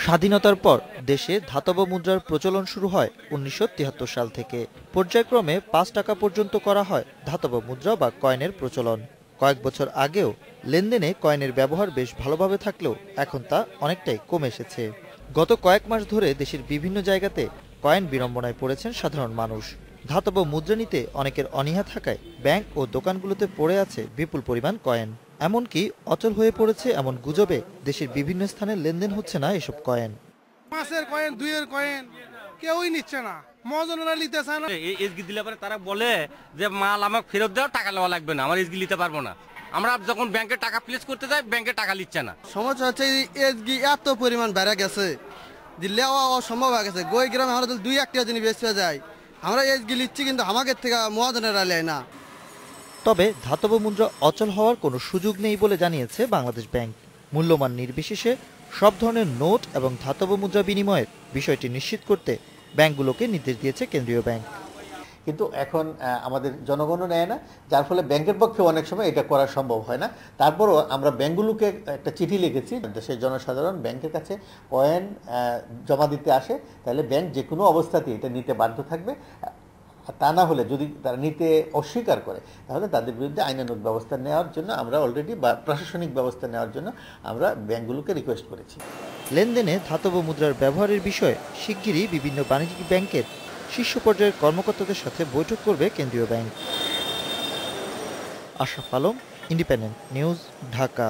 স্বাধীনতার পর দেশে ধাতব মুদ্রার প্রচলন শুরু হয় ১৯৭৩ সাল থেকে। পর্যায়ক্রমে ৫ টাকা পর্যন্ত করা হয় ধাতব মুদ্রা বা কয়েনের প্রচলন। কয়েক বছর আগেও লেনদেনে কয়েনের ব্যবহার বেশ ভালোভাবে থাকলেও এখন তা অনেকটাই কমে এসেছে। গত কয়েক মাস ধরে দেশের বিভিন্ন জায়গাতে কয়েন বিড়ম্বনায় পড়েছেন সাধারণ মানুষ। ধাতব মুদ্রা নিতে অনেকের অনীহা থাকায় ব্যাংক ও দোকানগুলোতে পড়ে আছে বিপুল পরিমাণ কয়েন। এমনকি অচল হয়ে পড়েছে এমন গুজবে দেশের বিভিন্ন স্থানে লেনদেন হচ্ছে না এসব কয়েন। ৫-এর কয়েন, ২-এর কয়েন কেউই নিচ্ছে না, মহাজনেরা নিতে চায় না। এসগি দিলে পরে তারা বলে যে মাল আমাকে ফেরত দাও, টাকা নেওয়া লাগবে না, আমার এসগি নিতে পারবো না। আমরা যখন ব্যাংকে টাকা প্লেস করতে যাই, ব্যাংকে টাকা নিচ্ছে না। সমস্যা হচ্ছে এসগি এত পরিমাণ বেড়ে গেছে, দিলে অসম্ভব হয়ে গেছে। গই গ্রামে আমরা ২-১ টাকা জিনিস বেচতে যাই, আমরা এসগি নিচ্ছি কিন্তু আমাদের থেকে মহাজনেরা নেয় না। তবে ধাতব মুদ্রা অচল হওয়ার কোনো সুযোগ নেই বলে জানিয়েছে বাংলাদেশ ব্যাংক। মূল্যমান নির্বিশেষে সব ধরনের নোট এবং ধাতব মুদ্রা বিনিময়ের বিষয়টি নিশ্চিত করতে ব্যাংকগুলোকে নির্দেশ দিয়েছে কেন্দ্রীয় ব্যাংক। কিন্তু এখন আমাদের জনগণও নেয় না, যার ফলে ব্যাংকের পক্ষে অনেক সময় এটা করা সম্ভব হয় না। তারপরও আমরা ব্যাংকগুলোকে একটা চিঠি লিখেছি, দেশের জনসাধারণ ব্যাংকের কাছে কয়েন জমা দিতে আসে, তাহলে ব্যাংক যে কোনো অবস্থাতেই এটা নিতে বাধ্য থাকবে। তা না হলে যদি তারা নিতে অস্বীকার করে, তাহলে তাদের বিরুদ্ধে আইনানুগ ব্যবস্থা নেওয়ার জন্য আমরা অলরেডি বা প্রশাসনিক ব্যবস্থা নেওয়ার জন্য আমরা ব্যাংকগুলোকে রিকোয়েস্ট করেছি। লেনদেনে ধাতব মুদ্রার ব্যবহারের বিষয়ে শিগগিরই বিভিন্ন বাণিজ্যিক ব্যাংকের শীর্ষ পর্যায়ের কর্মকর্তাদের সাথে বৈঠক করবে কেন্দ্রীয় bank. Ashraf Alam, independent news, Dhaka.